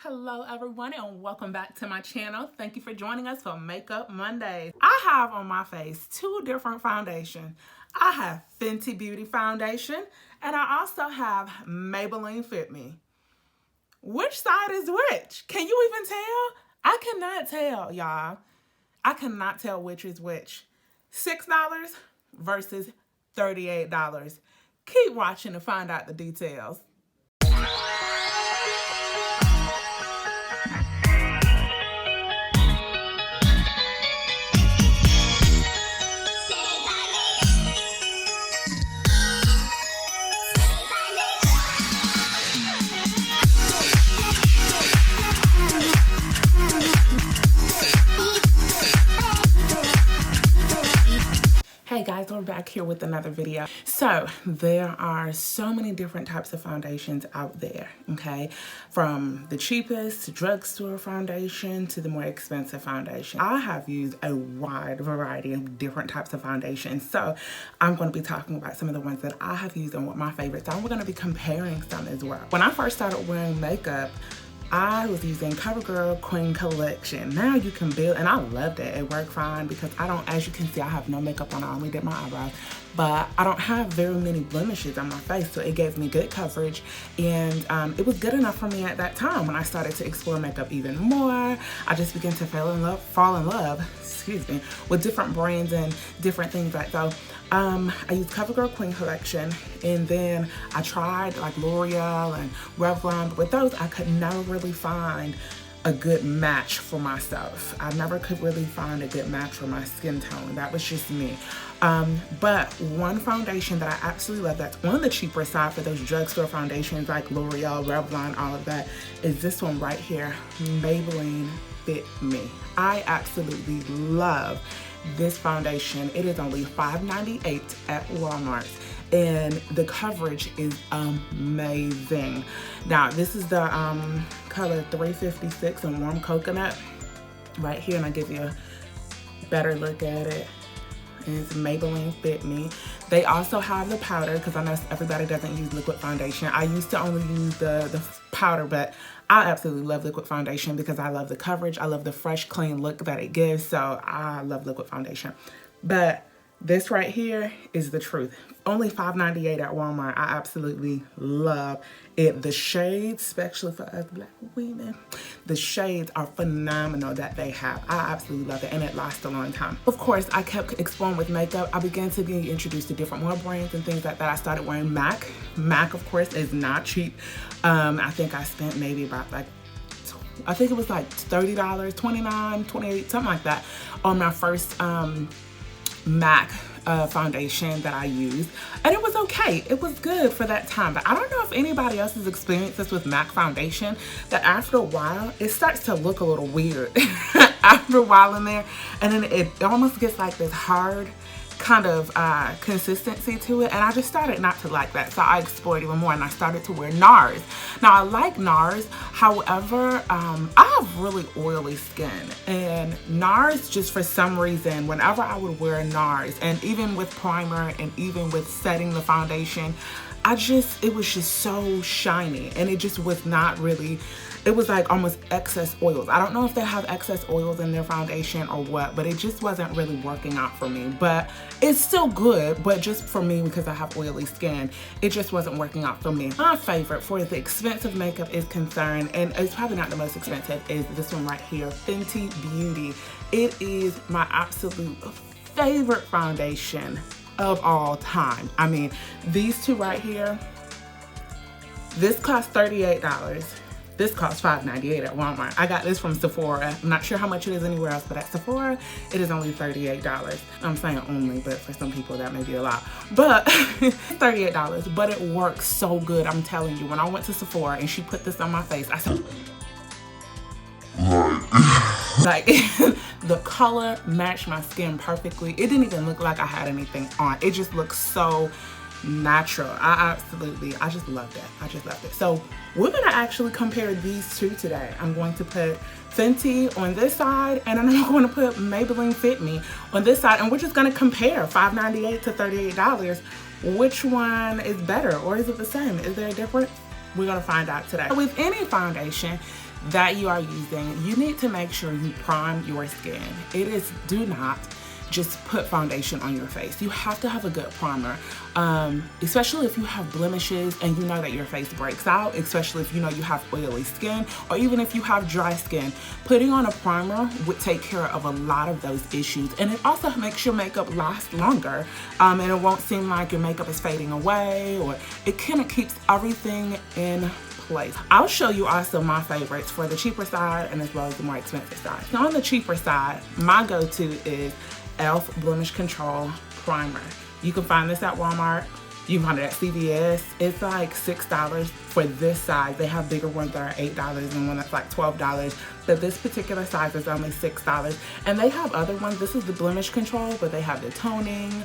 Hello everyone and welcome back to my channel. Thank you for joining us for Makeup Mondays. I have on my face two different foundations. I have Fenty Beauty foundation and I also have Maybelline Fit Me. Which side is which? Can you even tell? I cannot tell, y'all. I cannot tell which is which. $6 versus $38. Keep watching to find out the details. Hey guys, we're back here with another video. So there are so many different types of foundations out there, okay? From the cheapest drugstore foundation to the more expensive foundation. I have used a wide variety of different types of foundations. So I'm going to be talking about some of the ones that I have used and what my favorites are. We're going to be comparing some as well. When I first started wearing makeup, I was using CoverGirl Queen Collection. Now you can build, and I loved it. It worked fine because I don't, as you can see, I have no makeup on. I only did my eyebrows, but I don't have very many blemishes on my face, so it gave me good coverage, and it was good enough for me at that time. When I started to explore makeup even more, I just began to fall in love, excuse me, with different brands and different things like that. I used CoverGirl Queen Collection, and then I tried like L'Oreal and Revlon, but with those I could never really find a good match for myself. I never could really find a good match for my skin tone. That was just me. But one foundation that I absolutely love, that's on the cheaper side for those drugstore foundations like L'Oreal, Revlon, all of that, is this one right here, Maybelline Fit Me. I absolutely love this foundation. It is only $5.98 at Walmart and the coverage is amazing. Now this is the color 356 in Warm Coconut right here, and I'll give you a better look at it. It's Maybelline Fit Me. They also have the powder, because I know everybody doesn't use liquid foundation. I used to only use the powder, but I absolutely love liquid foundation because I love the coverage. I love the fresh, clean look that it gives, so I love liquid foundation. But this right here is the truth. Only $5.98 at Walmart. I absolutely love it. The shades, especially for us black women, the shades are phenomenal that they have. I absolutely love it, and it lasts a long time. Of course, I kept exploring with makeup. I began to be introduced to different more brands and things like that. I started wearing MAC. MAC, of course, is not cheap. I think I spent maybe about like, I think it was like $30, $29, $28, something like that on my first MAC foundation that I used, and it was okay. It was good for that time, but I don't know if anybody else has experienced this with MAC foundation, that after a while it starts to look a little weird after a while in there, and then it almost gets like this hard kind of consistency to it, and I just started not to like that, so I explored even more and I started to wear NARS. Now I like NARS, however, I have really oily skin, and NARS, just for some reason, whenever I would wear NARS, and even with primer and even with setting the foundation, it was just so shiny, and it just was not really, it was like almost excess oils. I don't know if they have excess oils in their foundation or what, but it just wasn't really working out for me. But it's still good, but just for me, because I have oily skin, it just wasn't working out for me. My favorite for the expensive makeup is concerned, and it's probably not the most expensive, is this one right here, Fenty Beauty. It is my absolute favorite foundation of all time. I mean, these two right here, this cost $38. This costs $5.98 at Walmart. I got this from Sephora. I'm not sure how much it is anywhere else, but at Sephora, it is only $38. I'm saying only, but for some people that may be a lot. But $38, but it works so good. I'm telling you, when I went to Sephora and she put this on my face, I said, like, the color matched my skin perfectly. It didn't even look like I had anything on. It just looked so natural. I just loved it. I just loved it. So we're gonna actually compare these two today. I'm going to put Fenty on this side, and then I'm going to put Maybelline Fit Me on this side, and we're just gonna compare $5.98 to $38. Which one is better, or is it the same? Is there a difference? We're gonna find out today. With any foundation that you are using, you need to make sure you prime your skin. Do not just put foundation on your face. You have to have a good primer, especially if you have blemishes and you know that your face breaks out, especially if you know you have oily skin, or even if you have dry skin. Putting on a primer would take care of a lot of those issues, and it also makes your makeup last longer, and it won't seem like your makeup is fading away, or it kind of keeps everything in place. I'll show you also my favorites for the cheaper side and as well as the more expensive side. So on the cheaper side, my go-to is e.l.f. Blemish Control Primer. You can find this at Walmart. You can find it at CVS. It's like $6 for this size. They have bigger ones that are $8 and one that's like $12. But this particular size is only $6. And they have other ones. This is the Blemish Control, but they have the toning.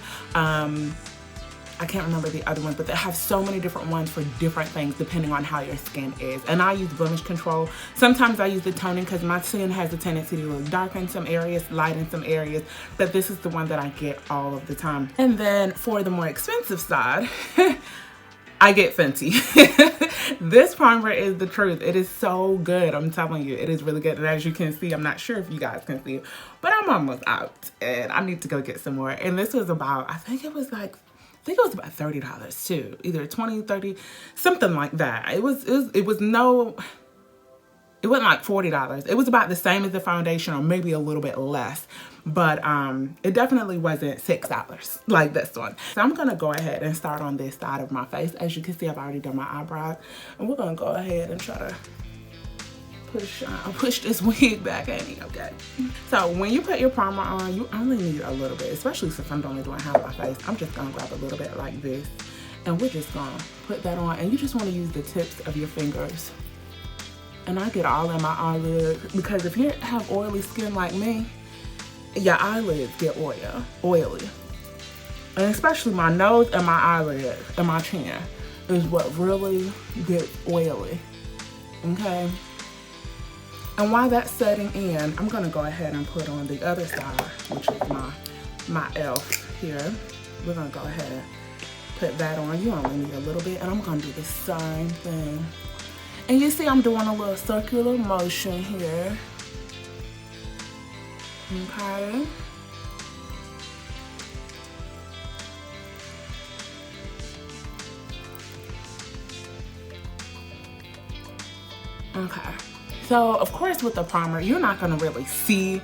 I can't remember the other ones, but they have so many different ones for different things depending on how your skin is. And I use Blemish Control. Sometimes I use the toning because my skin has a tendency to look dark in some areas, light in some areas, but this is the one that I get all of the time. And then for the more expensive side, I get Fenty. This primer is the truth. It is so good. I'm telling you, it is really good. And as you can see, I'm not sure if you guys can see it, but I'm almost out and I need to go get some more. And this was about, I think it was about $30 too, either 20, 30, something like that. It wasn't like $40. It was about the same as the foundation or maybe a little bit less, but it definitely wasn't $6 like this one. So I'm gonna go ahead and start on this side of my face. As you can see, I've already done my eyebrows, and we're gonna go ahead and try to push this wig back at me, okay? So when you put your primer on, you only need a little bit, especially since I'm only doing half my face. I'm just gonna grab a little bit like this, and we're just gonna put that on, and you just wanna use the tips of your fingers. And I get all in my eyelids, because if you have oily skin like me, your eyelids get oily. And especially my nose and my eyelid and my chin is what really gets oily, okay? And while that's setting in, I'm gonna go ahead and put on the other side, which is my e.l.f. here. We're gonna go ahead and put that on. You only need a little bit, and I'm gonna do the same thing. And you see I'm doing a little circular motion here, okay? Okay. So, of course, with the primer, you're not gonna really see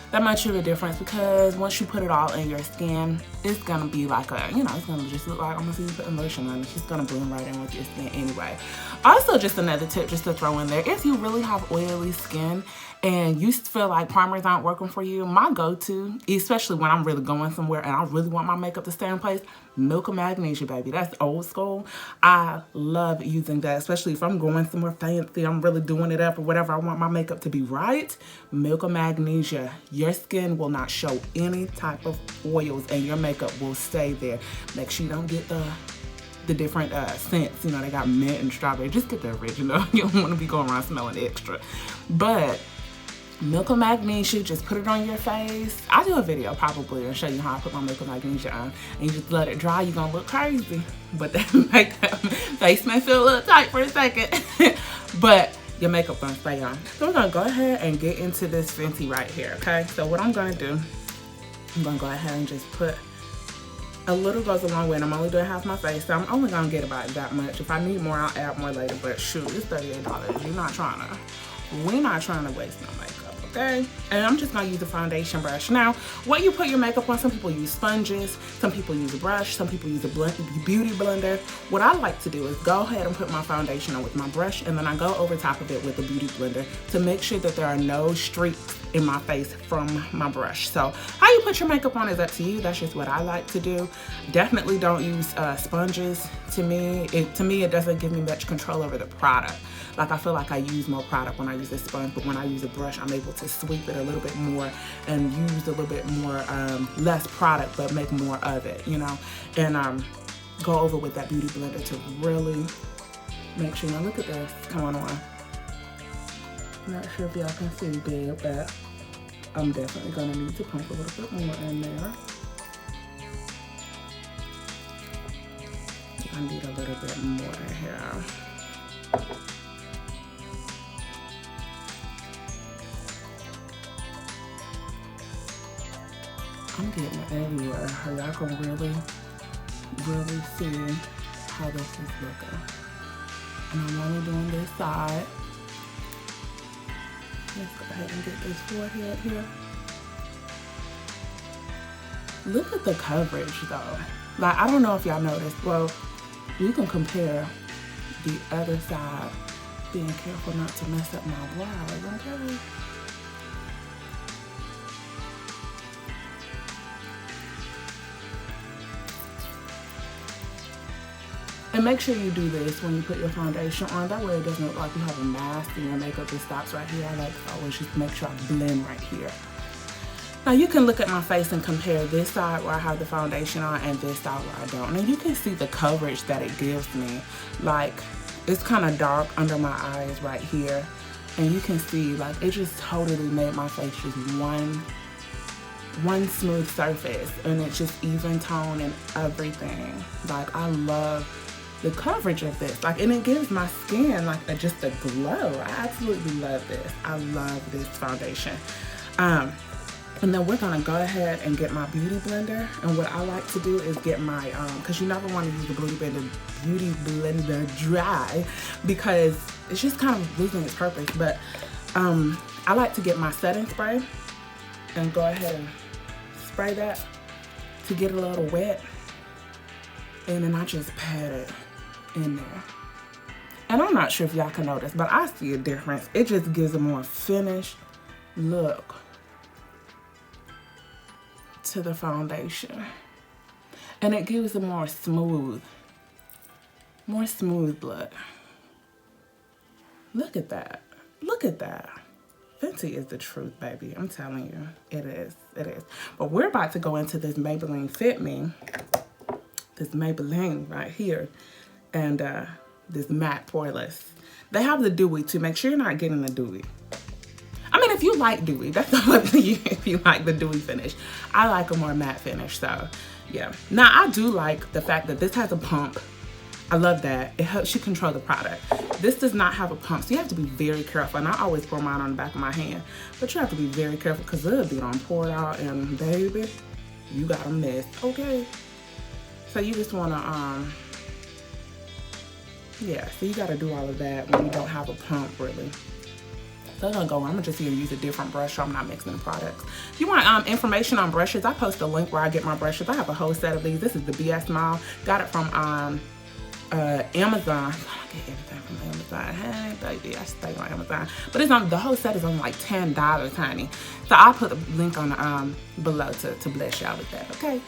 that much of a difference, because once you put it all in your skin, it's gonna be like it's gonna just look like almost you putting lotion on. It's just gonna blend right in with your skin anyway. Also, just another tip just to throw in there, if you really have oily skin and you feel like primers aren't working for you, my go-to, especially when I'm really going somewhere and I really want my makeup to stay in place, Milk of Magnesia, baby. That's old school. I love using that, especially if I'm going somewhere fancy, I'm really doing it up or whatever, I want my makeup to be right. Milk of Magnesia. Your skin will not show any type of oils and your makeup will stay there. Make sure you don't get the different scents. You know, they got mint and strawberry. Just get the original. You don't want to be going around smelling extra. But Milk of Magnesia, just put it on your face. I'll do a video probably and show you how I put my Milk of Magnesia on, and you just let it dry. You're gonna look crazy, but that makeup face may feel a little tight for a second, but your makeup gonna stay on. So we're gonna go ahead and get into this Fenty right here, okay? So what I'm gonna do, I'm gonna go ahead and just put a little goes a long way, and I'm only doing half my face, so I'm only gonna get about that much. If I need more, I'll add more later, but shoot, it's $38. We're not trying to waste no makeup, okay? And I'm just gonna use a foundation brush. Now, what you put your makeup on, some people use sponges, some people use a brush, some people use a beauty blender. What I like to do is go ahead and put my foundation on with my brush, and then I go over top of it with a beauty blender to make sure that there are no streaks in my face from my brush. So how you put your makeup on is up to you. That's just what I like to do. Definitely don't use sponges. To me, it doesn't give me much control over the product. Like, I feel like I use more product when I use a sponge, but when I use a brush, I'm able to sweep it a little bit more and use a little bit more, less product, but make more of it, you know? And go over with that beauty blender to really make sure. Now look at this going on. I'm not sure if y'all can see there, but I'm definitely gonna need to pump a little bit more in there. I need a little bit more here. I'm getting it everywhere. Y'all can really see how this is looking. And I'm only doing this side. Let's go ahead and get this forehead here. Look at the coverage though. Like, I don't know if y'all noticed. Well, you can compare the other side. Being careful not to mess up my brows, okay? And make sure you do this when you put your foundation on. That way it doesn't look like you have a mask and your makeup just stops right here. I like to always just make sure I blend right here. Now you can look at my face and compare this side where I have the foundation on and this side where I don't. And you can see the coverage that it gives me. Like, it's kind of dark under my eyes right here. And you can see, like, it just totally made my face just one smooth surface. And it's just even tone and everything. Like, I love the coverage of this. Like, and it gives my skin like just a glow. I absolutely love this. I love this foundation. And then we're gonna go ahead and get my beauty blender. And what I like to do is get my, cause you never wanna use the beauty blender dry because it's just kind of losing its purpose. But I like to get my setting spray and go ahead and spray that to get it a little wet. And then I just pat it in there. And I'm not sure if y'all can notice, but I see a difference. It just gives a more finished look to the foundation. And it gives a more smooth look. Look at that. Look at that. Fenty is the truth, baby. I'm telling you. It is. It is. But we're about to go into this Maybelline Fit Me. This Maybelline right here. And this matte poreless. They have the dewy too. Make sure you're not getting the dewy. I mean, if you like dewy, that's up to you if you like the dewy finish. I like a more matte finish, so yeah. Now, I do like the fact that this has a pump. I love that. It helps you control the product. This does not have a pump, so you have to be very careful. And I always pour mine on the back of my hand. But you have to be very careful because it'll be on pour it out and baby, you got a mess, okay? So you just wanna, yeah, so you gotta do all of that when you don't have a pump, really. So I'm gonna just here use a different brush so I'm not mixing the products. If you want information on brushes, I post a link where I get my brushes. I have a whole set of these. This is the BS Smile. Got it from Amazon. I get everything from Amazon. Hey, baby, I stay on Amazon. But it's on, the whole set is on like $10, honey. So I'll put a link on below to bless y'all with that, okay?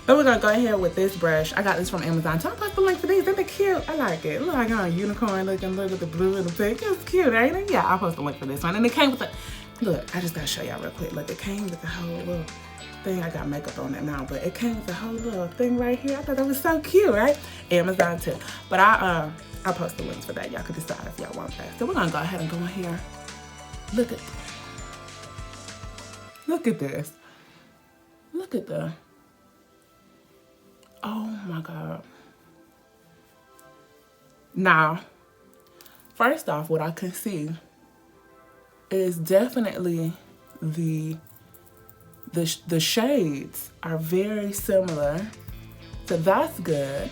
But we're gonna go ahead with this brush. I got this from Amazon. So I'll post the link for these. Isn't it cute? I like it. Look like a unicorn looking. Look at the blue and the pink. It's cute, ain't it? Yeah, I'll post the link for this one. And it came with a, look, I just gotta show y'all real quick. Look, it came with the whole little thing. I got makeup on it now, but it came with the whole little thing right here. I thought that was so cute, right? Amazon too. But I'll post the links for that. Y'all can decide if y'all want that. So we're gonna go ahead and go in here. Look at this. Look at the, oh my God. Now, first off, what I can see is definitely the shades are very similar. So that's good.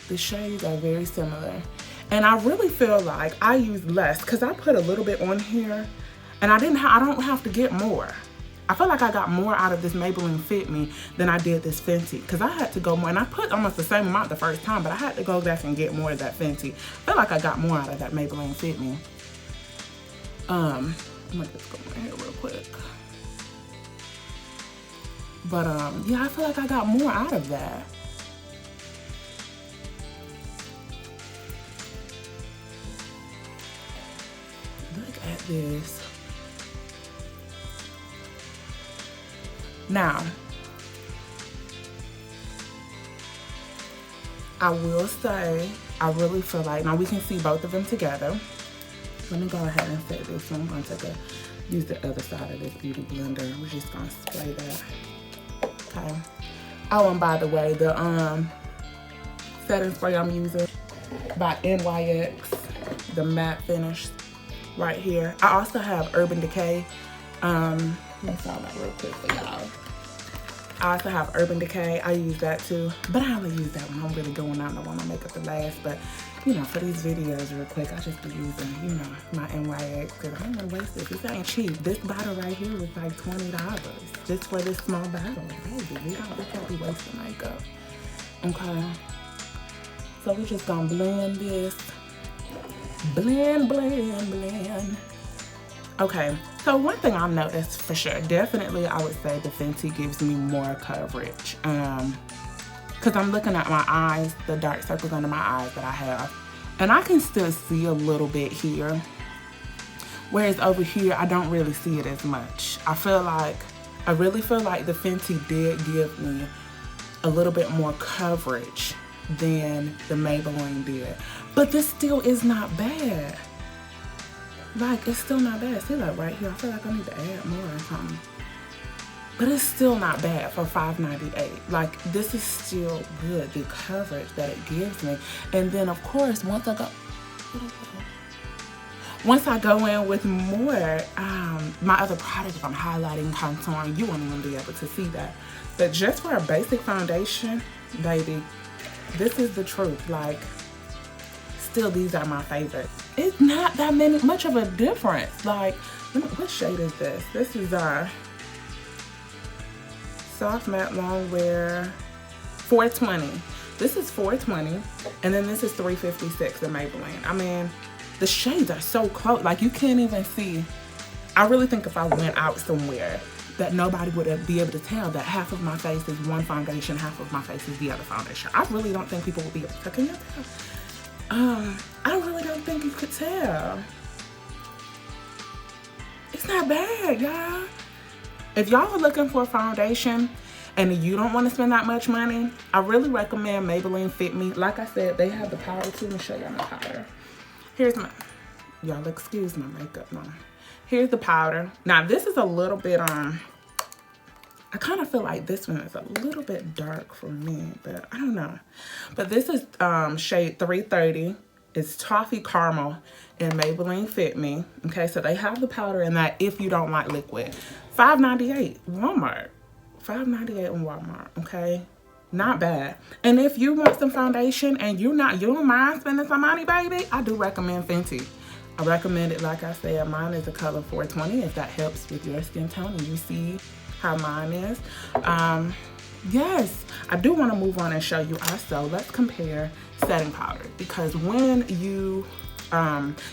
The shades are very similar. And I really feel like I used less because I put a little bit on here and I don't have to get more. I feel like I got more out of this Maybelline Fit Me than I did this Fenty because I had to go more, and I put almost the same amount the first time, but I had to go back and get more of that Fenty. I feel like I got more out of that Maybelline Fit Me. I'm gonna just go in here real quick. But yeah, I feel like I got more out of that. Look at this. Now, I will say, I really feel like, now we can see both of them together. Let me go ahead and set this one. I'm going to use the other side of this beauty blender. We're just going to spray that. Okay. Oh, and by the way, the setting spray I'm using by NYX, the matte finish right here. I also have Urban Decay. Let me start that real quick for y'all. I also have Urban Decay. I use that too, but I only use that when I'm really going out and I want my makeup to last. But you know, for these videos real quick, I just be using, you know, my NYX because I don't want to waste it. This ain't cheap. This bottle right here was like $20 just for this small bottle. Baby, we can't be wasting makeup. Okay. So we're just gonna blend this. Blend, blend, blend. Okay, so one thing I've noticed for sure, definitely I would say the Fenty gives me more coverage. Because I'm looking at my eyes, the dark circles under my eyes that I have. And I can still see a little bit here. Whereas over here, I don't really see it as much. I really feel like the Fenty did give me a little bit more coverage than the Maybelline did. But this still is not bad. Like, it's still not bad. See, like right here, I feel like I need to add more or something. But it's still not bad for $5.98. Like, this is still good, the coverage that it gives me. And then, of course, once I go in with more, my other products, I'm highlighting, contouring, you won't even be able to see that. But just for a basic foundation, baby, this is the truth. Like, still, these are my favorites. It's not that much of a difference. Like, what shade is this? This is Soft Matte Longwear 420. This is 420, and then this is 356 in Maybelline. I mean, the shades are so close. Like, you can't even see. I really think if I went out somewhere, that nobody would be able to tell that half of my face is one foundation, half of my face is the other foundation. I really don't think people would be able to tell. Can you tell? I really don't think you could tell. It's not bad, y'all. If y'all are looking for a foundation and you don't want to spend that much money, I really recommend Maybelline Fit Me. Like I said, they have the powder too. Let me show y'all my powder. Here's my, y'all excuse my makeup now. Here's the powder. Now this is a little bit, I kind of feel like this one is a little bit dark for me, but I don't know. But this is shade 330. It's Toffee Caramel in Maybelline Fit Me. Okay, so they have the powder in that if you don't like liquid. $5.98 Walmart. $5.98 in Walmart, okay? Not bad. And if you want some foundation and you don't mind spending some money, baby, I do recommend Fenty. I recommend it, like I said, mine is a color 420 if that helps with your skin tone and you see how mine is. Yes, I do want to move on and show you also, let's compare setting powder, because when you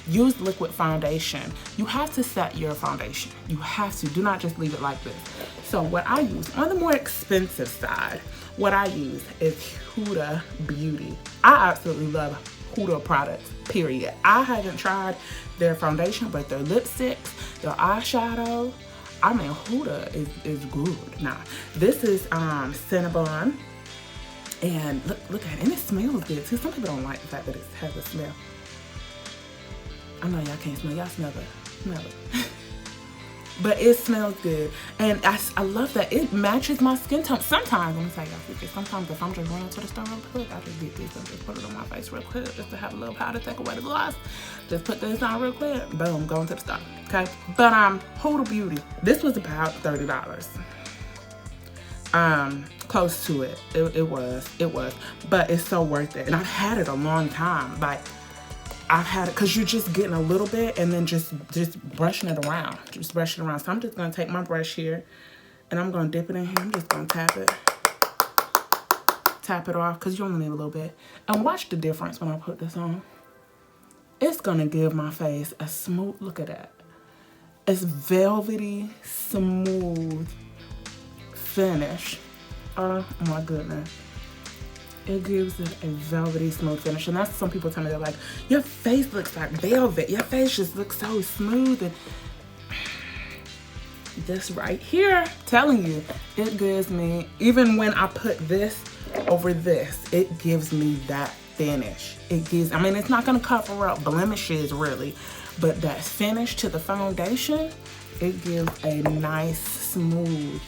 use liquid foundation, you have to set your foundation. You have to, do not just leave it like this. So what I use, on the more expensive side, what I use is Huda Beauty. I absolutely love Huda products, period. I haven't tried their foundation, but their lipsticks, their eyeshadow, I mean, Huda is good. Now, this is Cinnabon, and look at it, and it smells good too. Some people don't like the fact that it has a smell. I know y'all can't smell, y'all smell it, smell it. But it smells good, and I love that it matches my skin tone. Sometimes, let me tell y'all secret, sometimes if I'm just running to the store real quick, I just get this and just put it on my face real quick, just to have a little powder, take away the gloss. Just put this on real quick, boom, going to the store, okay? But Huda Beauty, this was about $30. Close to it, it was, but it's so worth it, and I've had it a long time. Like, I've had it, because you're just getting a little bit and then just brushing it around. Just brushing it around. So I'm just going to take my brush here and I'm going to dip it in here. I'm just going to tap it. Tap it off, because you only need a little bit. And watch the difference when I put this on. It's going to give my face a smooth, look at that. It's velvety, smooth finish. Oh my goodness. It gives it a velvety, smooth finish. And that's, some people tell me, they're like, your face looks like velvet. Your face just looks so smooth. And this right here, telling you, it gives me, even when I put this over this, it gives me that finish. It gives, I mean, it's not gonna cover up blemishes really, but that finish to the foundation, it gives a nice, smooth,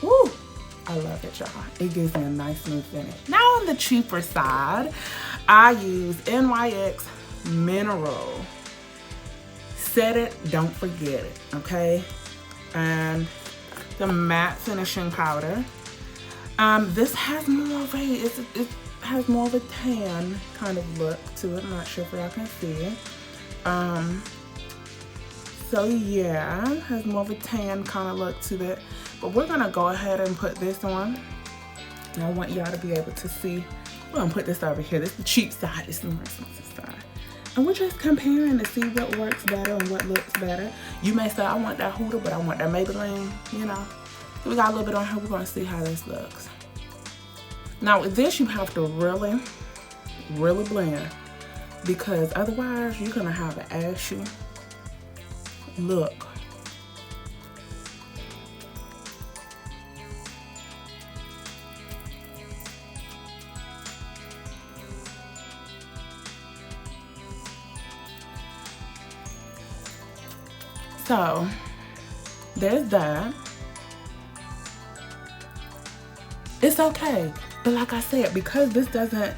woo. I love it, y'all. It gives me a nice smooth finish. Now on the cheaper side, I use NYX Mineral set it, don't forget it, okay? And the matte finishing powder. This has more of it has more of a tan kind of look to it. I'm not sure if y'all can see. So yeah, has more of a tan kind of look to it. But we're gonna go ahead and put this on. And I want y'all to be able to see. We're gonna put this over here. This is the cheap side, this is the more expensive side. And we're just comparing to see what works better and what looks better. You may say, I want that Huda, but I want that Maybelline, you know. So we got a little bit on here. We're gonna see how this looks. Now with this, you have to really, really blend, because otherwise you're gonna have an ashy look. So there's that. It's okay, but like I said, because this doesn't,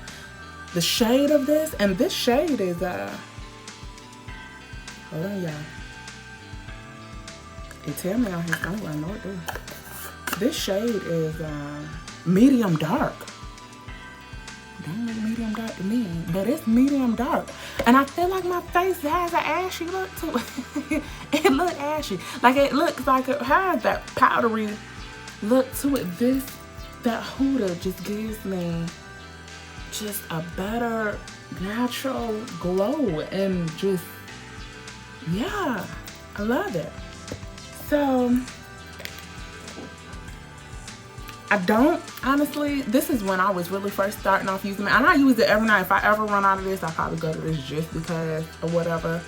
the shade of this, and this shade is hold on y'all. It tell me on here somewhere, I know it do. This shade is medium dark. Don't look medium dark to me, but it's medium dark. And I feel like my face has an ashy look to it. It look ashy. Like it looks like it has that powdery look to it. That Huda just gives me just a better natural glow, and just, yeah, I love it. So I don't, honestly, this is when I was really first starting off using it. And I use it every night. If I ever run out of this, I'll probably go to this just because or whatever.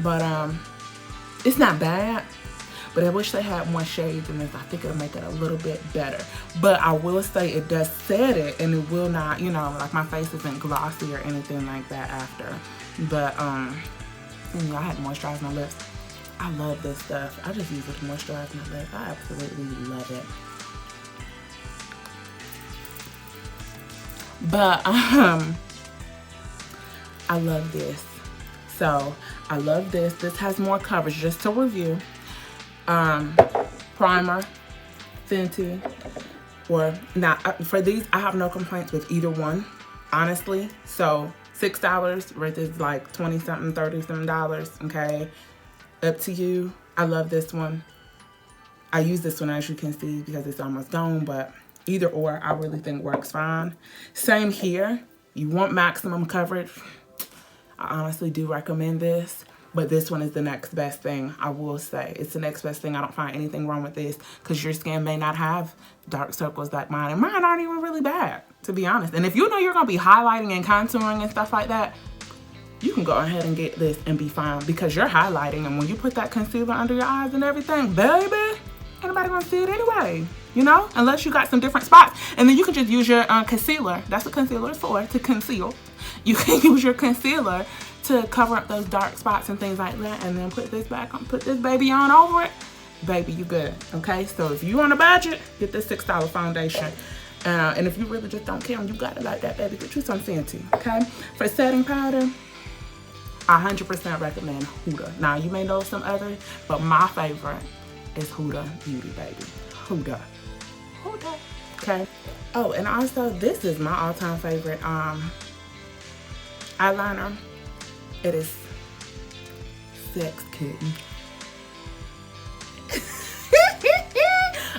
But it's not bad. But I wish they had more shades in this. I think it'll make it a little bit better. But I will say it does set it, and it will not, you know, like my face isn't glossy or anything like that after. But you know, I had to moisturize my lips. I love this stuff. I just use it to moisturize my lips. I absolutely love it. But I love this. So I love this. This has more coverage. Just to review, primer, Fenty, or not. For these, I have no complaints with either one, honestly. So $6 versus like 20 something, 30 something dollars. Okay, up to you. I love this one. I use this one, as you can see, because it's almost gone, but either or, I really think works fine. Same here. You want maximum coverage, I honestly do recommend this. But this one is the next best thing, I will say. It's the next best thing. I don't find anything wrong with this, because your skin may not have dark circles like mine. And mine aren't even really bad, to be honest. And if you know you're going to be highlighting and contouring and stuff like that, you can go ahead and get this and be fine, because you're highlighting. And when you put that concealer under your eyes and everything, baby, ain't nobody going to see it anyway. You know, unless you got some different spots. And then you can just use your concealer. That's what concealer is for, to conceal. You can use your concealer to cover up those dark spots and things like that, and then put this back on, put this baby on over it. Baby, you good, okay? So if you on a budget, get this $6 foundation. And if you really just don't care and you got it like that, baby, get you some Fenty, okay? For setting powder, I 100% recommend Huda. Now, you may know some others, but my favorite is Huda Beauty, baby. Huda. Okay. Oh, and also this is my all-time favorite eyeliner. It is Sex Kitten.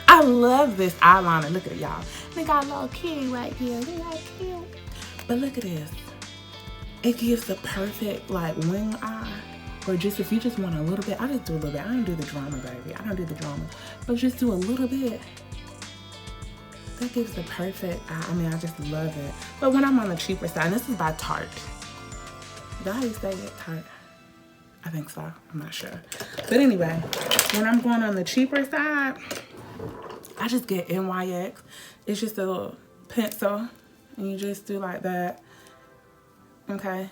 I love this eyeliner. Look at it, y'all. They got a little kitty right here. They like cute. But look at this. It gives the perfect like wing eye. Or just if you just want a little bit. I just do a little bit. I don't do the drama, baby. I don't do the drama. But just do a little bit. That gives the perfect, I mean, I just love it. But when I'm on the cheaper side, and this is by Tarte. Is that how you say it? Tarte? I think so. I'm not sure. But anyway, when I'm going on the cheaper side, I just get NYX. It's just a little pencil, and you just do like that. Okay.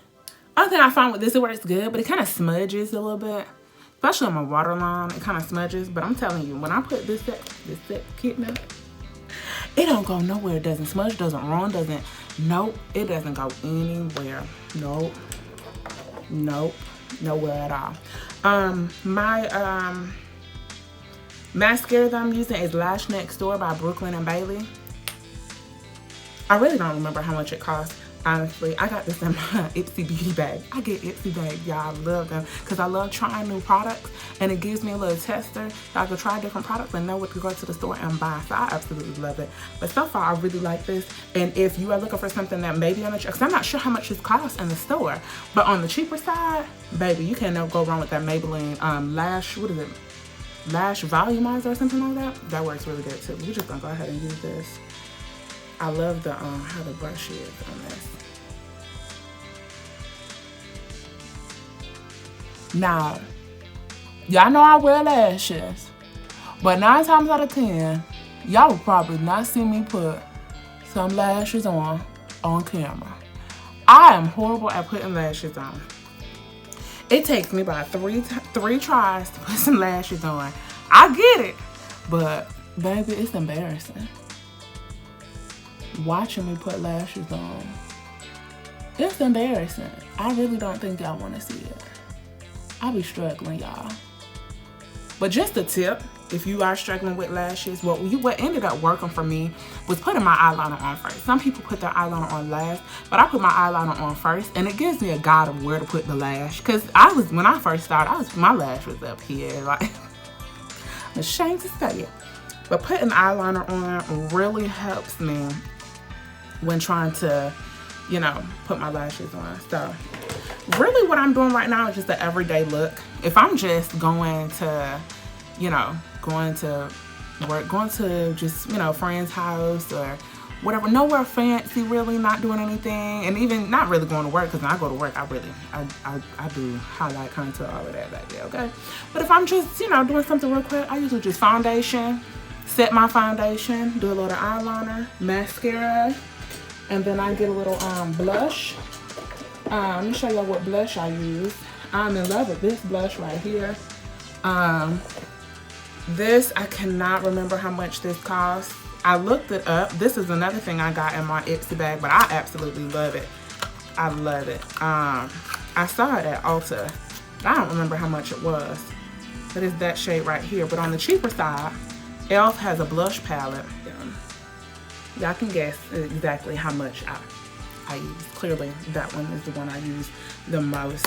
Other thing I find with this, it works good, but it kind of smudges a little bit. Especially on my waterline, it kind of smudges. But I'm telling you, when I put this kitten, it don't go nowhere. It doesn't smudge, doesn't run, doesn't, nope. It doesn't go anywhere. Nope. Nope. Nowhere at all. My mascara that I'm using is Lash Next Door by Brooklyn and Bailey. I really don't remember how much it costs. Honestly, I got this in my Ipsy Beauty bag. I get Ipsy bags, y'all. I love them because I love trying new products, and it gives me a little tester so I can try different products and know what to go to the store and buy. So I absolutely love it. But so far, I really like this. And if you are looking for something that may be on the cheap, because I'm not sure how much this costs in the store, but on the cheaper side, baby, you can't never go wrong with that Maybelline lash. What is it? Lash volumizer or something like that. That works really good too. We're just gonna go ahead and use this. I love the how the brush is on this. Now, y'all know I wear lashes, but 9 times out of 10, y'all will probably not see me put some lashes on camera. I am horrible at putting lashes on. It takes me about three tries to put some lashes on. I get it, but baby, it's embarrassing. Watching me put lashes on, it's embarrassing. I really don't think y'all want to see it. I be struggling, y'all. But just a tip, if you are struggling with lashes, what ended up working for me was putting my eyeliner on first. Some people put their eyeliner on last, but I put my eyeliner on first, and it gives me a guide of where to put the lash. Cause when I first started, my lash was up here, like I'm ashamed to say it. But putting eyeliner on really helps me when trying to, you know, put my lashes on. So really what I'm doing right now is just an everyday look. If I'm just going to, you know, going to work, going to just, you know, friend's house or whatever, nowhere fancy, really not doing anything, and even not really going to work, because when I go to work, I do highlight, contour, all of that back there, okay? But if I'm just, you know, doing something real quick, I usually just foundation, set my foundation, do a little eyeliner, mascara, and then I get a little blush. Let me show y'all what blush I use. I'm in love with this blush right here. This, I cannot remember how much this costs. I looked it up. This is another thing I got in my Ipsy bag, but I absolutely love it. I love it. I saw it at Ulta. I don't remember how much it was, but it's that shade right here. But on the cheaper side, e.l.f. has a blush palette. Y'all can guess exactly how much I use. Clearly, that one is the one I use the most.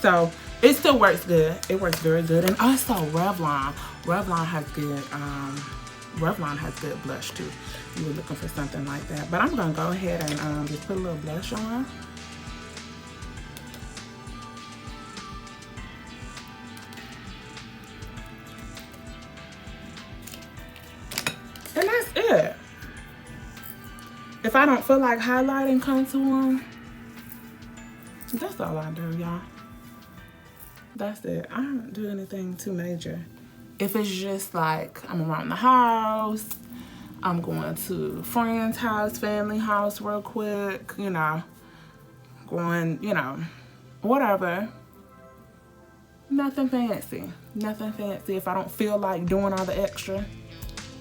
So it still works good. It works very good. And also Revlon. Revlon has good blush too. If you were looking for something like that. But I'm gonna go ahead and just put a little blush on. And that's it. If I don't feel like highlighting, contouring, that's all I do, y'all. That's it. I don't do anything too major. If it's just like I'm around the house, I'm going to friend's house, family house real quick, you know, going, you know, whatever. Nothing fancy. Nothing fancy. If I don't feel like doing all the extra,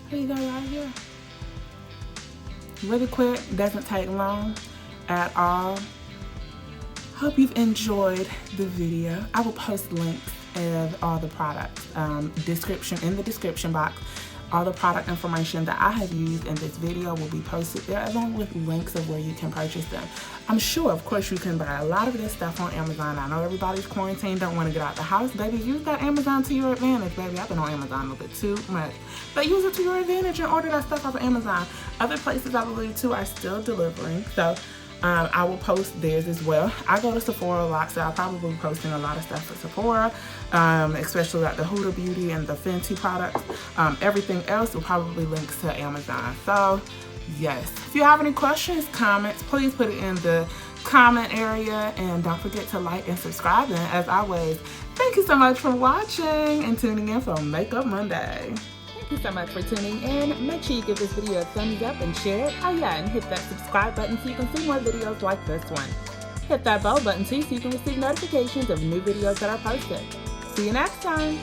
here you go right here. Really quick, doesn't take long at all. Hope you've enjoyed the video. I will post links of all the products, in the description box. All the product information that I have used in this video will be posted there, along with links of where you can purchase them. I'm sure, of course, you can buy a lot of this stuff on Amazon. I know everybody's quarantined, don't want to get out the house. Baby, use that Amazon to your advantage, baby. I've been on Amazon a little bit too much. But use it to your advantage and order that stuff off of Amazon. Other places I believe too are still delivering, so I will post theirs as well. I go to Sephora a lot, so I'll probably be posting a lot of stuff for Sephora, especially like the Huda Beauty and the Fenty products. Everything else will probably link to Amazon. So yes, if you have any questions, comments, please put it in the comment area, and don't forget to like and subscribe. And as always, thank you so much for watching and tuning in for Makeup Monday. Thank you so much for tuning in. Make sure you give this video a thumbs up and share it. Oh yeah, and hit that subscribe button so you can see more videos like this one. Hit that bell button too so you can receive notifications of new videos that are posted. See you next time.